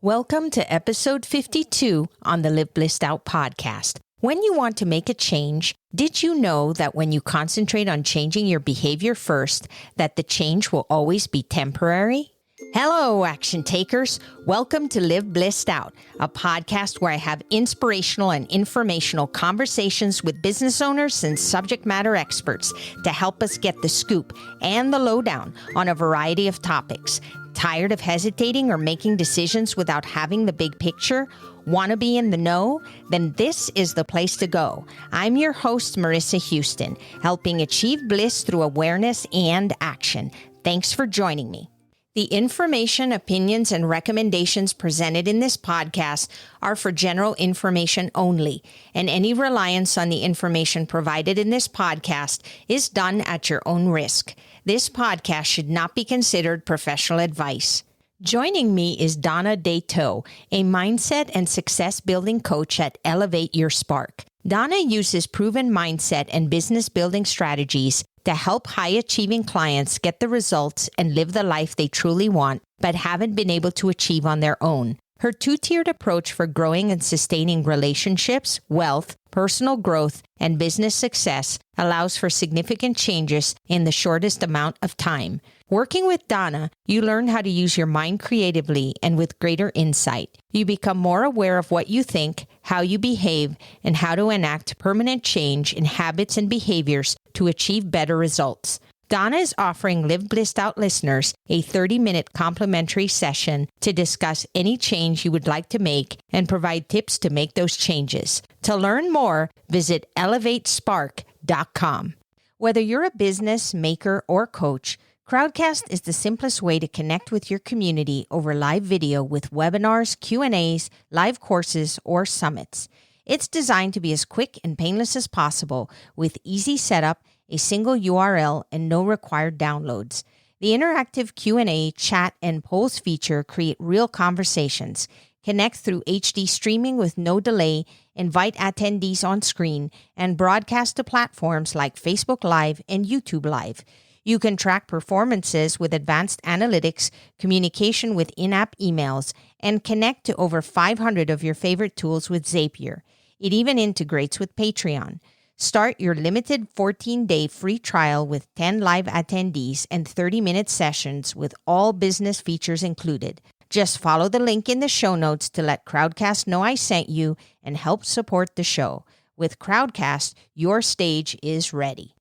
Welcome to episode 52 on the Live Blissed Out podcast. When you want to make a change, did you know that when you concentrate on changing your behavior first, that the change will always be temporary? Hello, action takers. Welcome to Live Blissed Out, a podcast where I have inspirational and informational conversations with business owners and subject matter experts to help us get the scoop and the lowdown on a variety of topics. Tired of hesitating or making decisions without having the big picture? Want to be in the know? Then this is the place to go. I'm your host, Marissa Houston, helping achieve bliss through awareness and action. Thanks for joining me. The information, opinions, and recommendations presented in this podcast are for general information only, and any reliance on the information provided in this podcast is done at your own risk. This podcast should not be considered professional advice. Joining me is Donna Deteau, a mindset and success building coach at Elevate Your Spark. Donna uses proven mindset and business building strategies to help high-achieving clients get the results and live the life they truly want, but haven't been able to achieve on their own. Her two-tiered approach for growing and sustaining relationships, wealth, personal growth, and business success allows for significant changes in the shortest amount of time. Working with Donna, you learn how to use your mind creatively and with greater insight. You become more aware of what you think, how you behave, and how to enact permanent change in habits and behaviors to achieve better results. Donna is offering Live Blissed Out listeners a 30-minute complimentary session to discuss any change you would like to make and provide tips to make those changes. To learn more, visit elevatespark.com. Whether you're a business, maker, or coach, Crowdcast is the simplest way to connect with your community over live video with webinars, Q&As, live courses, or summits. It's designed to be as quick and painless as possible with easy setup, a single URL, and no required downloads. The interactive Q&A, chat, and polls feature create real conversations. Connect through HD streaming with no delay, invite attendees on screen, and broadcast to platforms like Facebook Live and YouTube Live. You can track performances with advanced analytics, communication with in-app emails, and connect to over 500 of your favorite tools with Zapier. It even integrates with Patreon. Start your limited 14-day free trial with 10 live attendees and 30-minute sessions with all business features included. Just follow the link in the show notes to let Crowdcast know I sent you and help support the show. With Crowdcast, your stage is ready.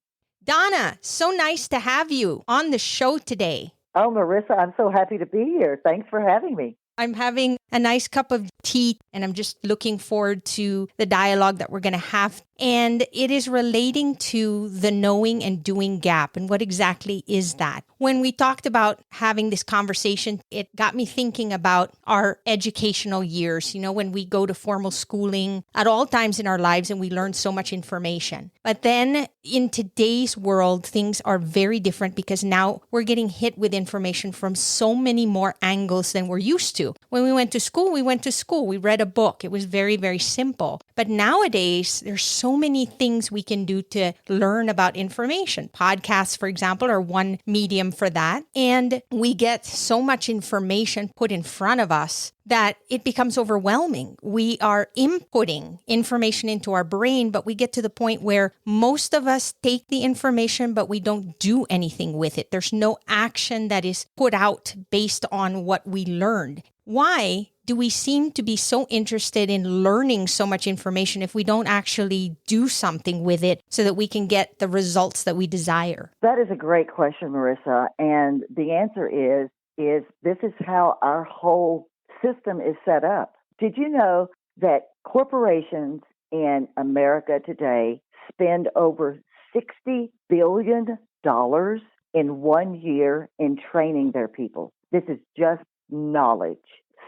Donna, so nice to have you on the show today. Oh, Marissa, I'm so happy to be here. Thanks for having me. I'm having a nice cup of tea, and I'm just looking forward to the dialogue that we're going to have. And it is relating to the knowing and doing gap. And what exactly is that? When we talked about having this conversation, it got me thinking about our educational years, when we go to formal schooling at all times in our lives and we learn so much information. But then in today's world, things are very different because now we're getting hit with information from so many more angles than we're used to. When we went to school, we read a book. It was very, very simple. But nowadays, there's so many things we can do to learn about information. Podcasts, for example, are one medium for that. And we get so much information put in front of us that it becomes overwhelming. We are inputting information into our brain, but we get to the point where most of us take the information, but we don't do anything with it. There's no action that is put out based on what we learned. Why do we seem to be so interested in learning so much information if we don't actually do something with it so that we can get the results that we desire? That is a great question, Marissa. And the answer is this is how our whole system is set up. Did you know that corporations in America today spend over $60 billion in 1 year in training their people? This is just knowledge.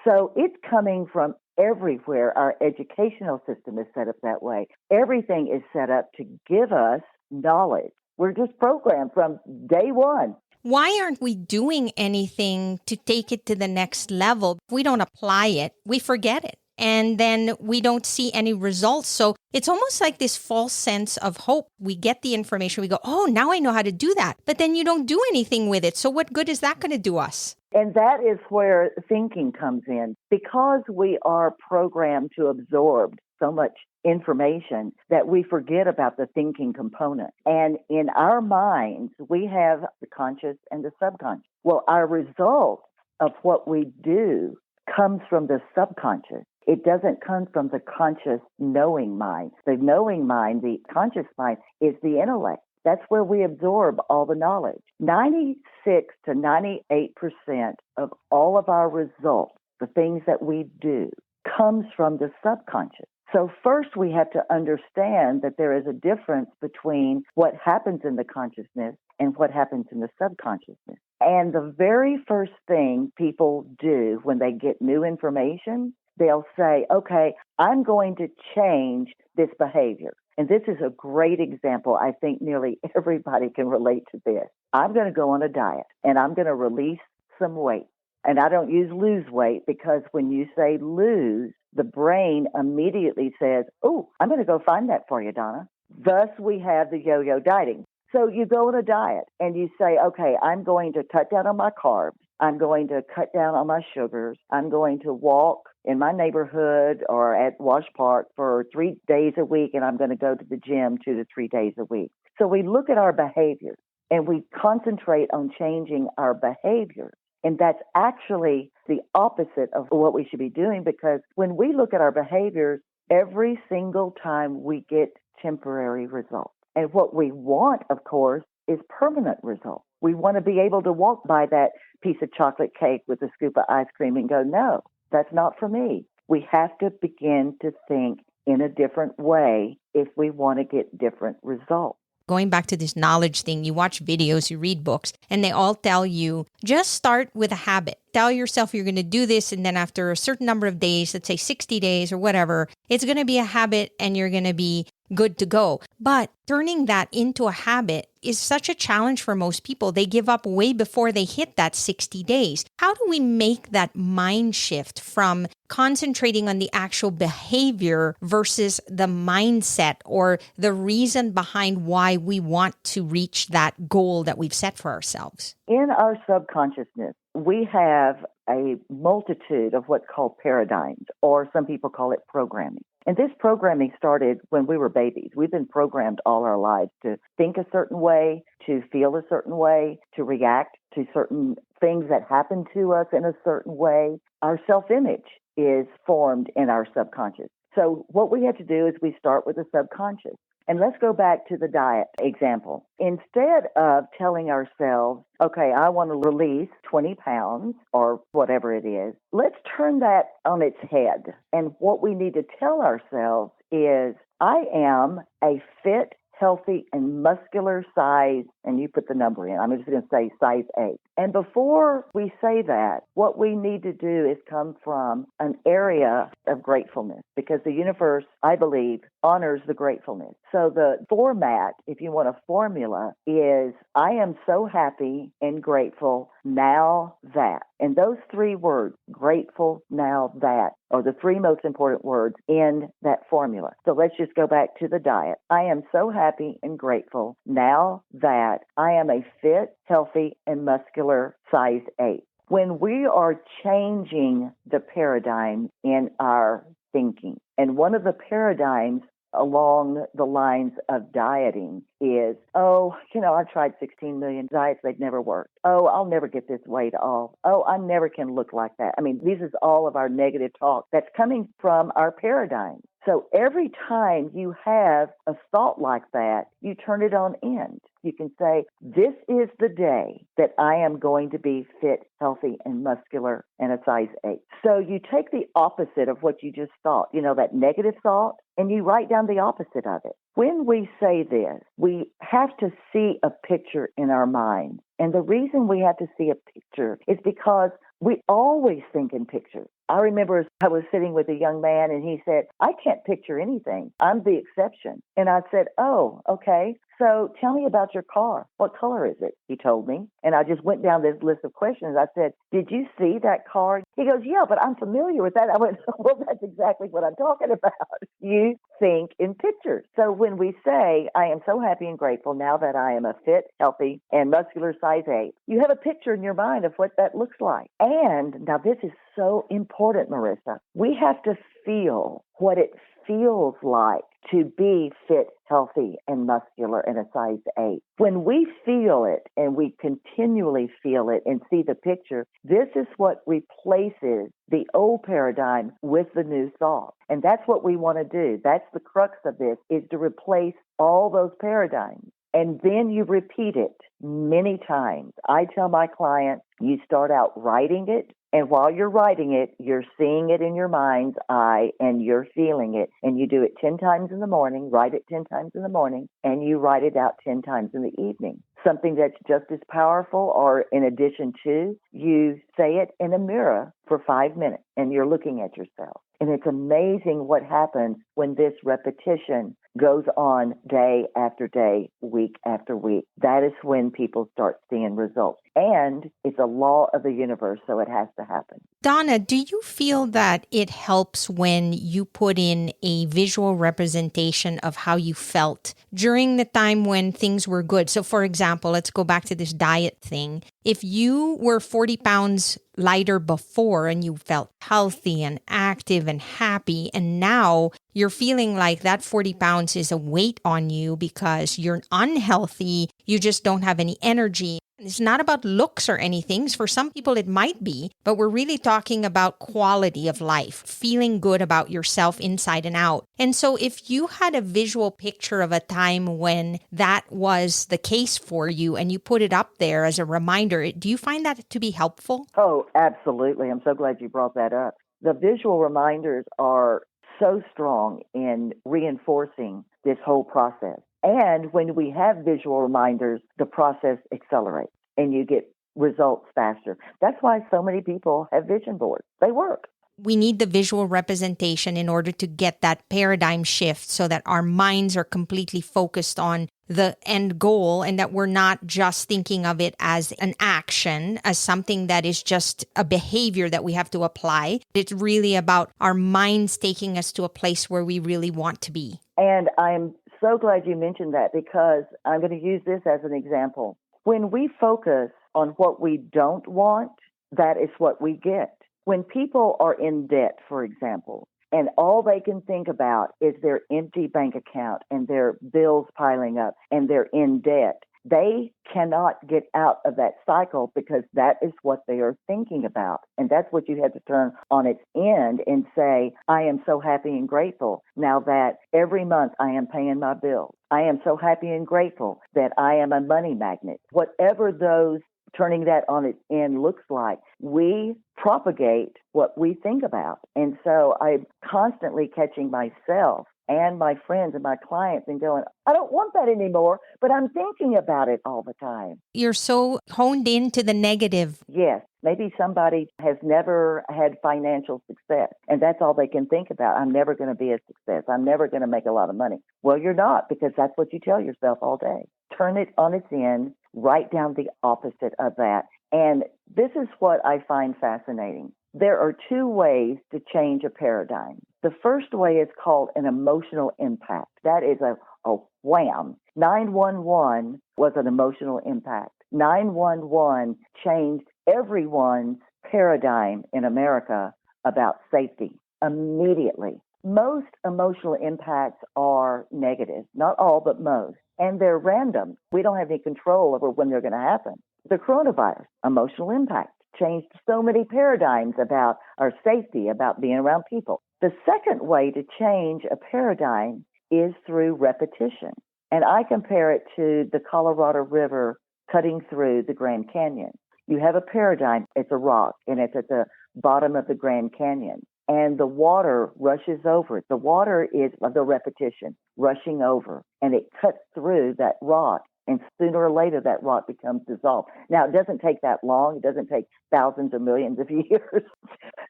So it's coming from everywhere. Our educational system is set up that way. Everything is set up to give us knowledge. We're just programmed from day one. Why aren't we doing anything to take it to the next level? If we don't apply it, we forget it. and then we don't see any results. So it's almost like this false sense of hope. We get the information, we go, oh, now I know how to do that. But then you don't do anything with it. So what good is that going to do us? And that is where thinking comes in. Because we are programmed to absorb so much information that we forget about the thinking component. And in our minds, we have the conscious and the subconscious. Well, our results of what we do comes from the subconscious. It doesn't come from the conscious knowing mind. The knowing mind, the conscious mind, is the intellect. That's where we absorb all the knowledge. 96 to 98% of all of our results, the things that we do, comes from the subconscious. So first we have to understand that there is a difference between what happens in the consciousness and what happens in the subconsciousness. And the very first thing people do when they get new information, they'll say, okay, I'm going to change this behavior. And this is a great example. I think nearly everybody can relate to this. I'm going to go on a diet and I'm going to release some weight. And I don't use lose weight because when you say lose, the brain immediately says, oh, I'm going to go find that for you, Donna. Thus, we have the yo-yo dieting. So you go on a diet and you say, okay, I'm going to cut down on my carbs. I'm going to cut down on my sugars. I'm going to walk in my neighborhood or at Wash Park for 3 days a week, and I'm going to go to the gym 2 to 3 days a week. So we look at our behaviors and we concentrate on changing our behaviors. And that's actually the opposite of what we should be doing, because when we look at our behaviors, every single time we get temporary results. And what we want, of course, is permanent results. We want to be able to walk by that piece of chocolate cake with a scoop of ice cream and go, no, that's not for me. We have to begin to think in a different way if we want to get different results. Going back to this knowledge thing, you watch videos, you read books, and they all tell you, just start with a habit. Tell yourself you're going to do this, and then after a certain number of days, let's say 60 days or whatever, it's going to be a habit and you're going to be good to go. But turning that into a habit is such a challenge for most people. They give up way before they hit that 60 days. How do we make that mind shift from concentrating on the actual behavior versus the mindset or the reason behind why we want to reach that goal that we've set for ourselves? In our subconsciousness, we have a multitude of what's called paradigms, or some people call it programming. And this programming started when we were babies. We've been programmed all our lives to think a certain way, to feel a certain way, to react to certain things that happen to us in a certain way. Our self-image is formed in our subconscious. So what we have to do is we start with the subconscious. And let's go back to the diet example. Instead of telling ourselves, okay, I want to release 20 pounds or whatever it is, let's turn that on its head. And what we need to tell ourselves is, I am a fit, healthy, and muscular size, and you put the number in. I'm just going to say size 8. And before we say that, what we need to do is come from an area of gratefulness, because the universe, I believe, honors the gratefulness. So the format, if you want a formula, is I am so happy and grateful now that. And those 3 words, grateful, now that, are the 3 most important words in that formula. So let's just go back to the diet. I am so happy and grateful now that I am a fit, healthy, and muscular size 8. When we are changing the paradigm in our thinking, and one of the paradigms along the lines of dieting is, I've tried 16 million diets, they've never worked. Oh, I'll never get this weight off. Oh, I never can look like that. I mean, this is all of our negative talk that's coming from our paradigm. So every time you have a thought like that, you turn it on end. You can say, this is the day that I am going to be fit, healthy, and muscular and a size 8. So you take the opposite of what you just thought, that negative thought, and you write down the opposite of it. When we say this, we have to see a picture in our mind. And the reason we have to see a picture is because we always think in pictures. I remember I was sitting with a young man and he said, I can't picture anything. I'm the exception. And I said, oh, okay. So tell me about your car. What color is it? He told me. And I just went down this list of questions. I said, did you see that car He goes, yeah, but I'm familiar with that. I went, well, that's exactly what I'm talking about. You think in pictures. So when we say, I am so happy and grateful now that I am a fit, healthy, and muscular size 8, you have a picture in your mind of what that looks like. And now this is so important, Marissa. We have to feel what it feels like to be fit, healthy, and muscular and a size 8. When we feel it and we continually feel it and see the picture, this is what replaces the old paradigm with the new thought. And that's what we want to do. That's the crux of this, is to replace all those paradigms. And then you repeat it many times. I tell my clients, you start out writing it. And while you're writing it, you're seeing it in your mind's eye and you're feeling it. And you do it 10 times in the morning, write it 10 times in the morning, and you write it out 10 times in the evening. Something that's just as powerful, or in addition to, you say it in a mirror for 5 minutes and you're looking at yourself. And it's amazing what happens when this repetition goes on day after day, week after week. That is when people start seeing results. And it's a law of the universe, so it has to happen. Donna, do you feel that it helps when you put in a visual representation of how you felt during the time when things were good? So for example, let's go back to this diet thing. If you were 40 pounds lighter before and you felt healthy and active and happy, and now you're feeling like that 40 pounds is a weight on you because you're unhealthy, you just don't have any energy. It's not about looks or anything. For some people, it might be, but we're really talking about quality of life, feeling good about yourself inside and out. And so if you had a visual picture of a time when that was the case for you and you put it up there as a reminder, do you find that to be helpful? Oh, absolutely. I'm so glad you brought that up. The visual reminders are so strong in reinforcing this whole process. And when we have visual reminders, the process accelerates and you get results faster. That's why so many people have vision boards. They work. We need the visual representation in order to get that paradigm shift so that our minds are completely focused on the end goal and that we're not just thinking of it as an action, as something that is just a behavior that we have to apply. It's really about our minds taking us to a place where we really want to be. And I'm so glad you mentioned that, because I'm going to use this as an example. When we focus on what we don't want, that is what we get. When people are in debt, for example, and all they can think about is their empty bank account and their bills piling up and they're in debt, they cannot get out of that cycle because that is what they are thinking about. And that's what you have to turn on its end and say, I am so happy and grateful now that every month I am paying my bills. I am so happy and grateful that I am a money magnet. Whatever those turning that on its end looks like, we propagate what we think about. And so I'm constantly catching myself and my friends and my clients and going, I don't want that anymore, but I'm thinking about it all the time. You're so honed into the negative. Yes. Maybe somebody has never had financial success, and that's all they can think about. I'm never going to be a success. I'm never going to make a lot of money. Well, you're not, because that's what you tell yourself all day. Turn it on its end, write down the opposite of that. And this is what I find fascinating. There are two ways to change a paradigm. The first way is called an emotional impact. That is a wham. 911 was an emotional impact. 911 changed everyone's paradigm in America about safety immediately. Most emotional impacts are negative, not all, but most, and they're random. We don't have any control over when they're going to happen. The coronavirus, emotional impact, changed so many paradigms about our safety, about being around people. The second way to change a paradigm is through repetition. And I compare it to the Colorado River cutting through the Grand Canyon. You have a paradigm, it's a rock, and it's at the bottom of the Grand Canyon. And the water rushes over it. The water is the repetition, rushing over, and it cuts through that rock. And sooner or later, that rock becomes dissolved. Now, it doesn't take that long. It doesn't take thousands or millions of years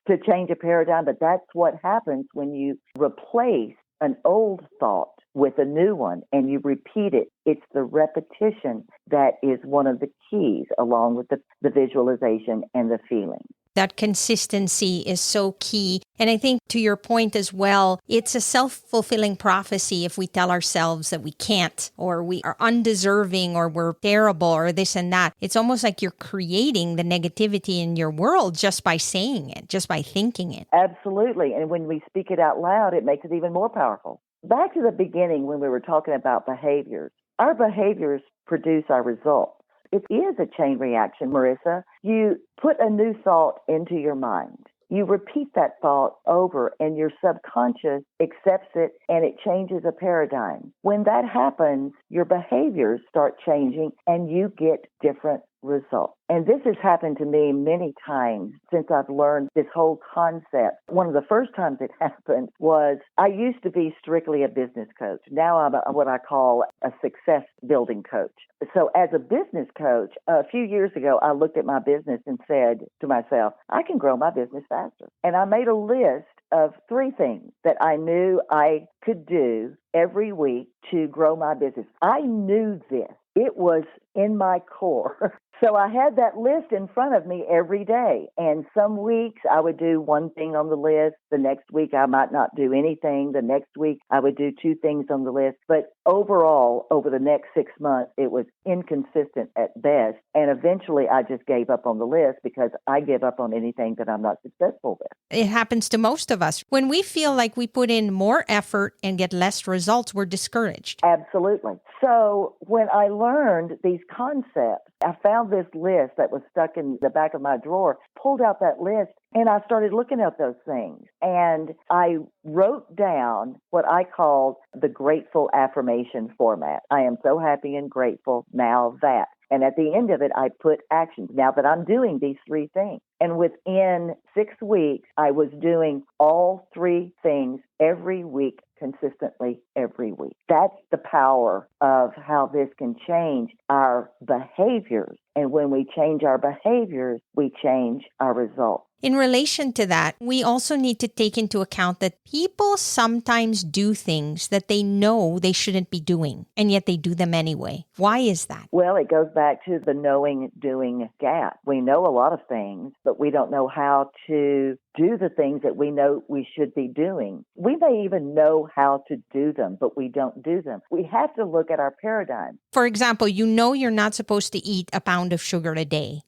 to change a paradigm, but that's what happens when you replace an old thought with a new one and you repeat it. It's the repetition that is one of the keys, along with the visualization and the feeling. That consistency is so key. And I think to your point as well, it's a self-fulfilling prophecy if we tell ourselves that we can't, or we are undeserving, or we're terrible, or this and that. It's almost like you're creating the negativity in your world just by saying it, just by thinking it. Absolutely. And when we speak it out loud, it makes it even more powerful. Back to the beginning when we were talking about behaviors. Our behaviors produce our results. It is a chain reaction, Marissa. You put a new thought into your mind. You repeat that thought over, and your subconscious accepts it, and it changes a paradigm. When that happens, your behaviors start changing, and you get different results. And this has happened to me many times since I've learned this whole concept. One of the first times it happened was I used to be strictly a business coach. Now I'm what I call a success building coach. So as a business coach, a few years ago, I looked at my business and said to myself, I can grow my business faster. And I made a list of 3 things that I knew I could do every week to grow my business. I knew this. It was in my core. So I had that list in front of me every day. And some weeks I would do one thing on the list. The next week I might not do anything. The next week I would do 2 things on the list. But overall, over the next 6 months, it was inconsistent at best. And eventually I just gave up on the list because I give up on anything that I'm not successful with. It happens to most of us. When we feel like we put in more effort and get less results, we're discouraged. Absolutely. So when I learned these concepts, I found this list that was stuck in the back of my drawer, pulled out that list, and I started looking at those things. And I wrote down what I called the grateful affirmation format. I am so happy and grateful now that. And at the end of it, I put actions. Now that I'm doing these 3 things. And within 6 weeks, I was doing all 3 things every week, consistently every week. That's the power of how this can change our behaviors. And when we change our behaviors, we change our results. In relation to that, we also need to take into account that people sometimes do things that they know they shouldn't be doing, and yet they do them anyway. Why is that? Well, it goes back to the knowing-doing gap. We know a lot of things, but we don't know how to do the things that we know we should be doing. We may even know how to do them, but we don't do them. We have to look at our paradigm. For example, you know you're not supposed to eat a pound of sugar a day,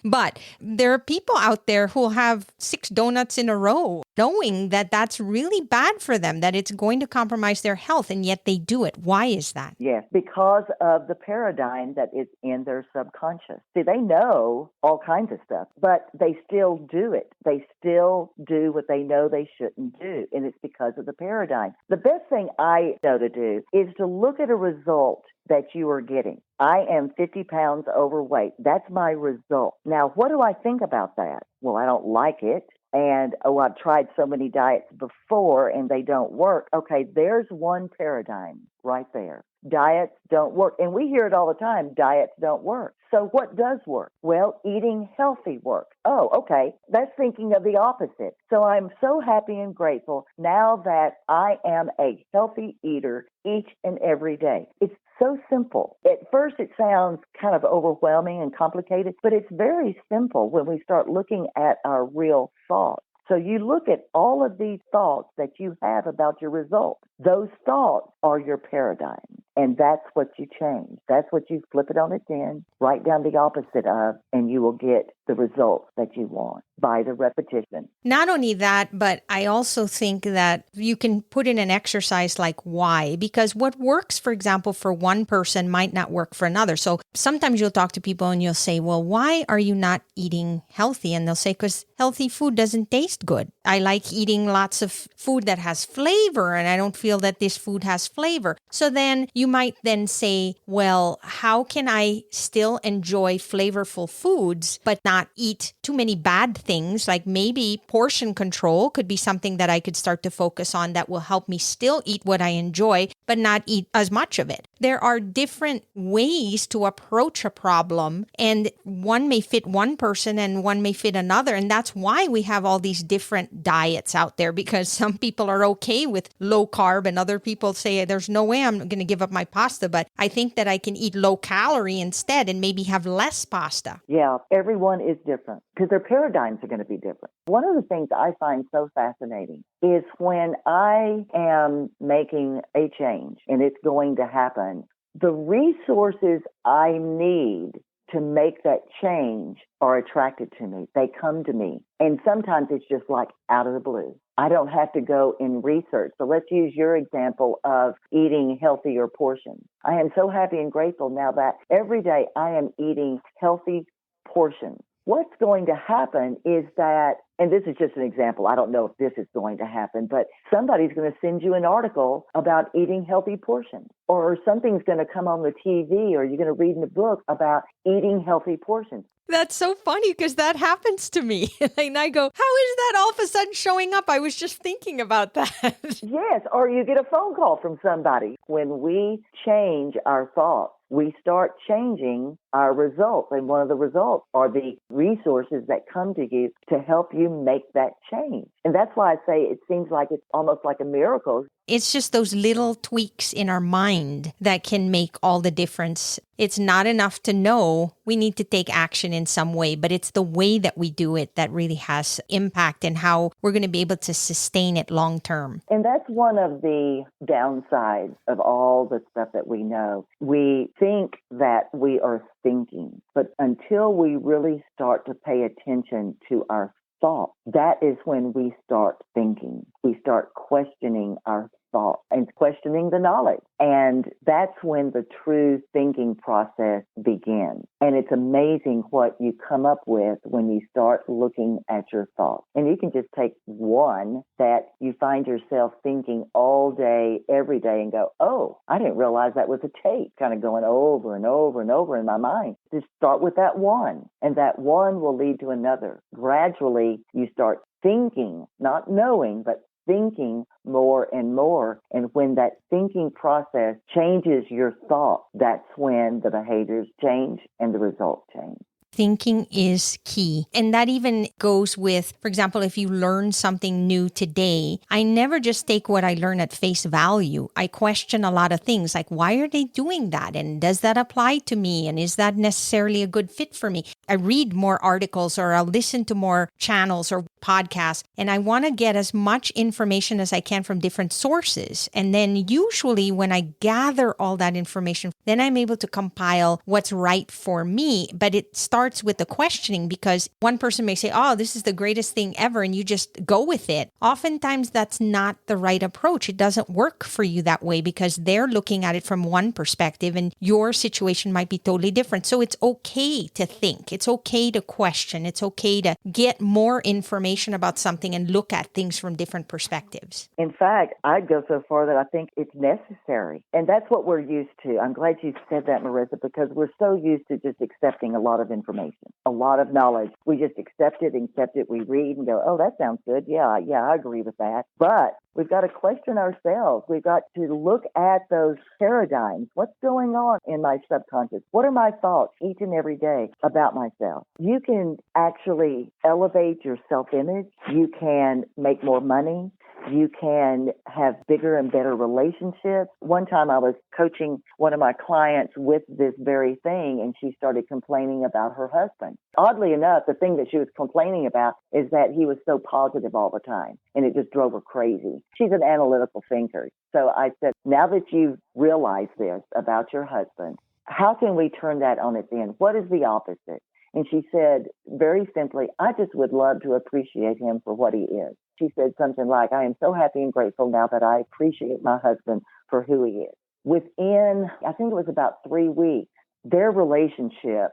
but there are people out there who have 6 donuts in a row, knowing that that's really bad for them, that it's going to compromise their health, and yet they do it. Why is that? Yes, because of the paradigm that is in their subconscious. See, they know all kinds of stuff, but they still do it. They still do what they know they shouldn't do, and it's because of the paradigm. The best thing I know to do is to look at a result that you are getting. I am 50 pounds overweight. That's my result. Now, what do I think about that? Well, I don't like it. And, I've tried so many diets before and they don't work. Okay, there's one paradigm right there. Diets don't work. And we hear it all the time, diets don't work. So what does work? Well, eating healthy works. Oh, okay. That's thinking of the opposite. So I'm so happy and grateful now that I am a healthy eater each and every day. It's so simple. At first, it sounds kind of overwhelming and complicated, but it's very simple when we start looking at our real thoughts. So you look at all of these thoughts that you have about your results. Those thoughts are your paradigm, and that's what you change. That's what you flip it on its end, write down the opposite of, and you will get the results that you want by the repetition. Not only that, but I also think that you can put in an exercise like why, because what works, for example, for one person might not work for another. So sometimes you'll talk to people and you'll say, well, why are you not eating healthy? And they'll say, because healthy food doesn't taste good. I like eating lots of food that has flavor, and I don't feel that this food has flavor. So then you might then say, well, how can I still enjoy flavorful foods, but not eat too many bad things? Like maybe portion control could be something that I could start to focus on that will help me still eat what I enjoy, but not eat as much of it. There are different ways to approach a problem, and one may fit one person and one may fit another. And that's why we have all these different diets out there, because some people are okay with low carb and other people say, there's no way I'm going to give up my pasta, but I think that I can eat low calorie instead and maybe have less pasta. Yeah, everyone is different because their paradigms are going to be different. One of the things I find so fascinating is when I am making a change and it's going to happen, the resources I need to make that change are attracted to me. They come to me. And sometimes it's just like out of the blue. I don't have to go and research. So let's use your example of eating healthier portions. I am so happy and grateful now that every day I am eating healthy portions. What's going to happen is that, and this is just an example, I don't know if this is going to happen, but somebody's going to send you an article about eating healthy portions, or something's going to come on the TV, or you're going to read in a book about eating healthy portions. That's so funny because that happens to me. And I go, how is that all of a sudden showing up? I was just thinking about that. Yes, or you get a phone call from somebody. When we change our thoughts, we start changing our results. And one of the results are the resources that come to you to help you make that change. And that's why I say it seems like it's almost like a miracle. It's just those little tweaks in our mind that can make all the difference. It's not enough to know we need to take action in some way, but it's the way that we do it that really has impact and how we're going to be able to sustain it long term. And that's one of the downsides of all the stuff that we know. We think that we are thinking, but until we really start to pay attention to our thought, that is when we start thinking. We start questioning our thought and questioning the knowledge. And that's when the true thinking process begins. And it's amazing what you come up with when you start looking at your thoughts. And you can just take one that you find yourself thinking all day, every day, and go, oh, I didn't realize that was a tape kind of going over and over and over in my mind. Just start with that one, and that one will lead to another. Gradually, you start thinking, not knowing, but thinking more and more. And when that thinking process changes your thought, that's when the behaviors change and the results change. Thinking is key. And that even goes with, for example, if you learn something new today, I never just take what I learn at face value. I question a lot of things like, why are they doing that? And does that apply to me? And is that necessarily a good fit for me? I read more articles, or I'll listen to more channels or podcasts, and I want to get as much information as I can from different sources. And then usually when I gather all that information, then I'm able to compile what's right for me. But it starts with the questioning, because one person may say, oh, this is the greatest thing ever, and you just go with it. Oftentimes that's not the right approach. It doesn't work for you that way because they're looking at it from one perspective and your situation might be totally different. So it's okay to think. It's okay to question. It's okay to get more information about something and look at things from different perspectives. In fact, I'd go so far that I think it's necessary. And that's what we're used to. I'm glad you said that, Marissa, because we're so used to just accepting a lot of information, a lot of knowledge. We just accept it. We read and go, oh, that sounds good. Yeah, I agree with that. But we've got to question ourselves. We've got to look at those paradigms. What's going on in my subconscious? What are my thoughts each and every day about myself? You can actually elevate your self-image. You can make more money. You can have bigger and better relationships. One time I was coaching one of my clients with this very thing, and she started complaining about her husband. Oddly enough, the thing that she was complaining about is that he was so positive all the time, and it just drove her crazy. She's an analytical thinker. So I said, now that you've realized this about your husband, how can we turn that on its end? What is the opposite? And she said, very simply, I just would love to appreciate him for what he is. She said something like, I am so happy and grateful now that I appreciate my husband for who he is. Within, I think it was about 3 weeks, their relationship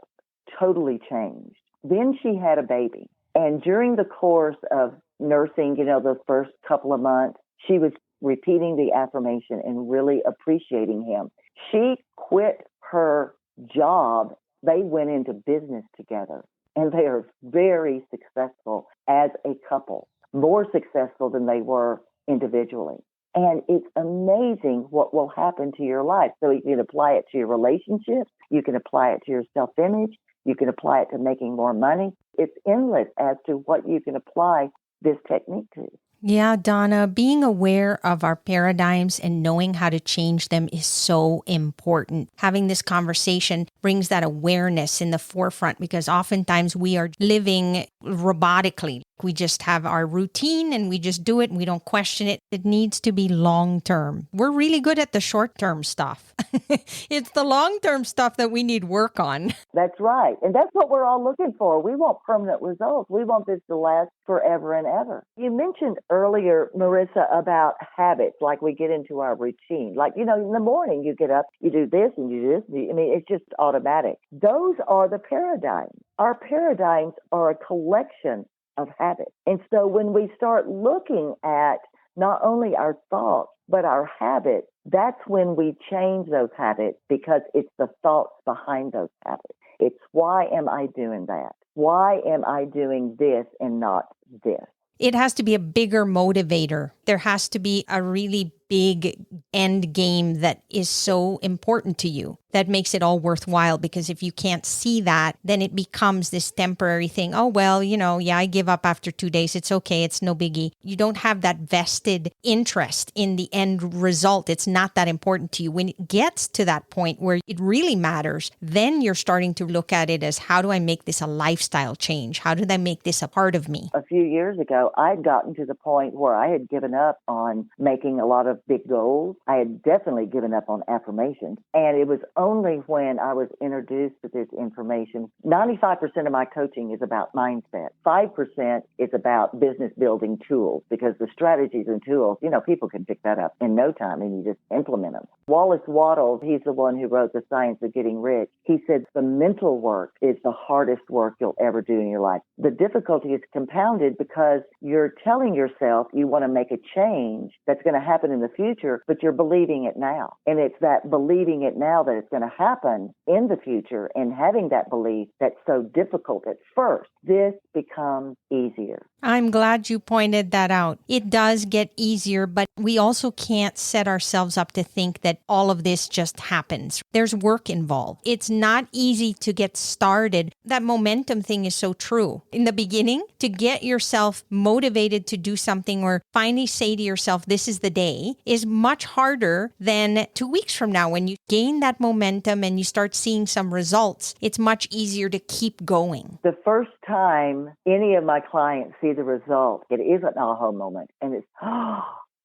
totally changed. Then she had a baby. And during the course of nursing, those first couple of months, she was repeating the affirmation and really appreciating him. She quit her job. They went into business together, and they are very successful as a couple, more successful than they were individually. And it's amazing what will happen to your life. So you can apply it to your relationships. You can apply it to your self-image. You can apply it to making more money. It's endless as to what you can apply this technique to. Yeah, Donna, being aware of our paradigms and knowing how to change them is so important. Having this conversation brings that awareness in the forefront because oftentimes we are living robotically. We just have our routine and we just do it and we don't question it. It needs to be long-term. We're really good at the short-term stuff. It's the long-term stuff that we need work on. That's right. And that's what we're all looking for. We want permanent results. We want this to last forever and ever. You mentioned earlier, Marissa, about habits, like we get into our routine. Like, in the morning you get up, you do this and you do this. It's just automatic. Those are the paradigms. Our paradigms are a collection of habits. And so when we start looking at not only our thoughts, but our habits, that's when we change those habits because it's the thoughts behind those habits. It's why am I doing that? Why am I doing this and not this? It has to be a bigger motivator. There has to be a really big end game that is so important to you that makes it all worthwhile. Because if you can't see that, then it becomes this temporary thing. Oh, well, I give up after 2 days. It's okay. It's no biggie. You don't have that vested interest in the end result. It's not that important to you. When it gets to that point where it really matters, then you're starting to look at it as, how do I make this a lifestyle change? How did I make this a part of me? A few years ago, I'd gotten to the point where I had given up on making a lot of big goals. I had definitely given up on affirmations. And it was only when I was introduced to this information. 95% of my coaching is about mindset. 5% is about business building tools, because the strategies and tools, people can pick that up in no time and you just implement them. Wallace Wattles, he's the one who wrote The Science of Getting Rich. He said the mental work is the hardest work you'll ever do in your life. The difficulty is compounded because you're telling yourself you want to make a change that's going to happen in the future, but you're believing it now. And it's that believing it now that it's going to happen in the future and having that belief that's so difficult at first. This becomes easier. I'm glad you pointed that out. It does get easier, but we also can't set ourselves up to think that all of this just happens. There's work involved. It's not easy to get started. That momentum thing is so true. In the beginning, to get yourself motivated to do something or finally say to yourself, this is the day, is much harder than 2 weeks from now. When you gain that momentum and you start seeing some results, it's much easier to keep going. The first time any of my clients see the result, it is an aha moment. And it's,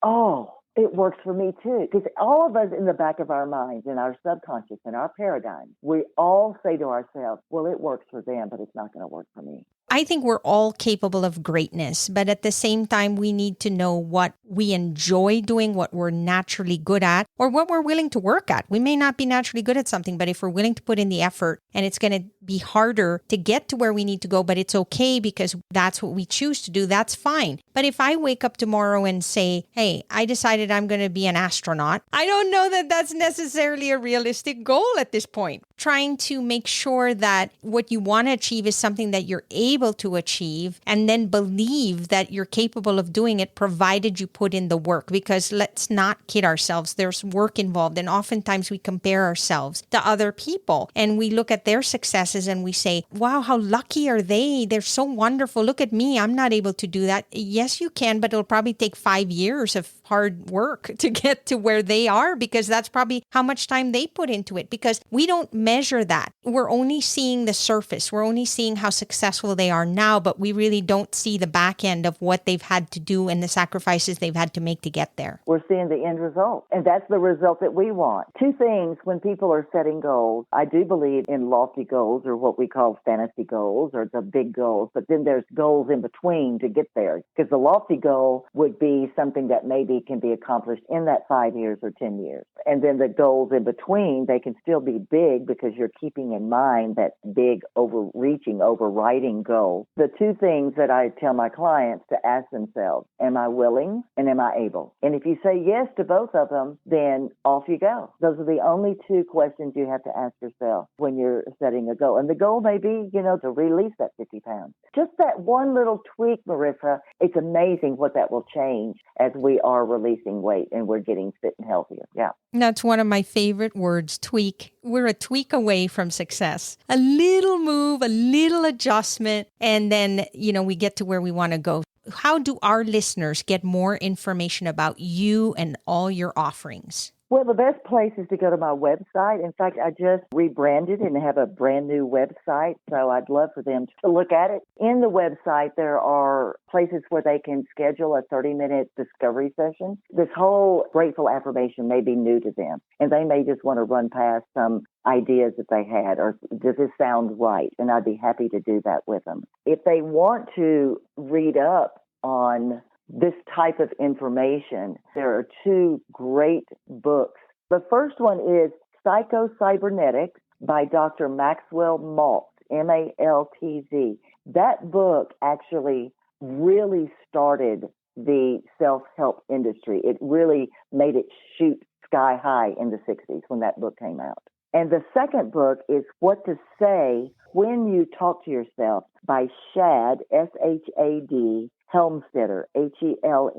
oh, it works for me too. Because all of us in the back of our minds, in our subconscious, in our paradigm, we all say to ourselves, well, it works for them, but it's not going to work for me. I think we're all capable of greatness, but at the same time, we need to know what we enjoy doing, what we're naturally good at, or what we're willing to work at. We may not be naturally good at something, but if we're willing to put in the effort, and it's going to be harder to get to where we need to go, but it's okay because that's what we choose to do, that's fine. But if I wake up tomorrow and say, hey, I decided I'm going to be an astronaut, I don't know that that's necessarily a realistic goal at this point. Trying to make sure that what you want to achieve is something that you're able to achieve, and then believe that you're capable of doing it provided you put in the work. Because let's not kid ourselves, there's work involved, and oftentimes we compare ourselves to other people and we look at their successes and we say, wow, how lucky are they? They're so wonderful. Look at me. I'm not able to do that. Yes, you can, but it'll probably take 5 years of hard work to get to where they are, because that's probably how much time they put into it. Because we don't measure that. We're only seeing the surface. We're only seeing how successful they are now, but we really don't see the back end of what they've had to do and the sacrifices they've had to make to get there. We're seeing the end result, and that's the result that we want. Two things when people are setting goals. I do believe in lofty goals, or what we call fantasy goals, or the big goals, but then there's goals in between to get there, because the lofty goal would be something that maybe can be accomplished in that 5 years or 10 years. And then the goals in between, they can still be big because you're keeping in mind that big, overreaching, overriding goal. The two things that I tell my clients to ask themselves, am I willing and am I able? And if you say yes to both of them, then off you go. Those are the only two questions you have to ask yourself when you're setting a goal. And the goal may be, to release that 50 pounds. Just that one little tweak, Marissa, it's amazing what that will change as we are releasing weight and we're getting fit and healthier. Yeah. That's one of my favorite words, tweak. We're a tweak away from success. A little move, a little adjustment, and then, we get to where we want to go. how do our listeners get more information about you and all your offerings? Well, the best place is to go to my website. In fact, I just rebranded and have a brand new website, so I'd love for them to look at it. In the website, there are places where they can schedule a 30-minute discovery session. This whole grateful affirmation may be new to them, and they may just want to run past some ideas that they had, or does this sound right? And I'd be happy to do that with them. If they want to read up on this type of information, there are two great books. The first one is Psycho-Cybernetics by Dr. Maxwell Maltz, Maltz. That book actually really started the self-help industry. It really made it shoot sky high in the 60s when that book came out. And the second book is What to Say When You Talk to Yourself by Shad, S-H-A-D, Helmstetter, Helmstetter.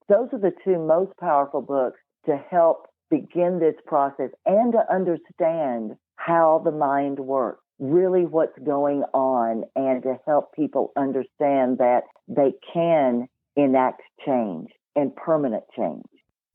Those are the two most powerful books to help begin this process and to understand how the mind works, really what's going on, and to help people understand that they can enact change and permanent change.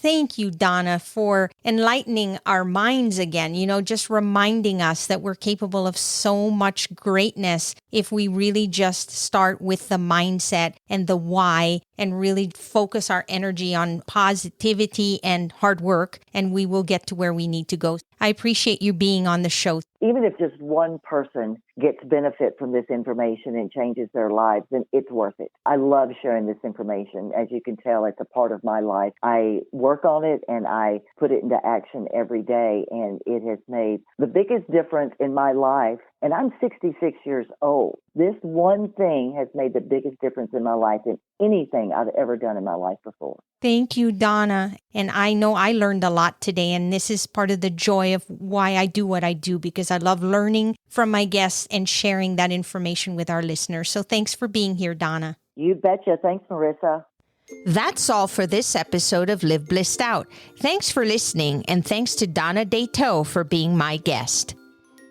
Thank you, Donna, for enlightening our minds again, just reminding us that we're capable of so much greatness if we really just start with the mindset and the why and really focus our energy on positivity and hard work, and we will get to where we need to go. I appreciate you being on the show. Even if just one person gets benefit from this information and changes their lives, then it's worth it. I love sharing this information. As you can tell, it's a part of my life. I work on it and I put it into action every day, and it has made the biggest difference in my life. And I'm 66 years old. This one thing has made the biggest difference in my life than anything I've ever done in my life before. Thank you, Donna. And I know I learned a lot today, and this is part of the joy of why I do what I do, because I love learning from my guests and sharing that information with our listeners. So thanks for being here, Donna. You betcha. Thanks, Marissa. That's all for this episode of Live Blissed Out. Thanks for listening, and thanks to Donna Deteau for being my guest.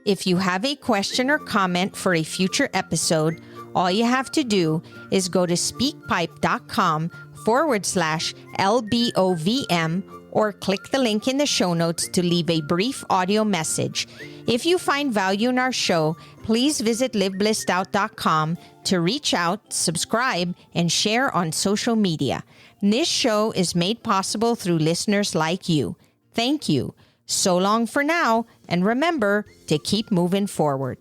If you have a question or comment for a future episode, all you have to do is go to speakpipe.com/LBOVM or click the link in the show notes to leave a brief audio message. If you find value in our show, please visit liveblessedout.com to reach out, subscribe, and share on social media. This show is made possible through listeners like you. Thank you. So long for now, and remember to keep moving forward.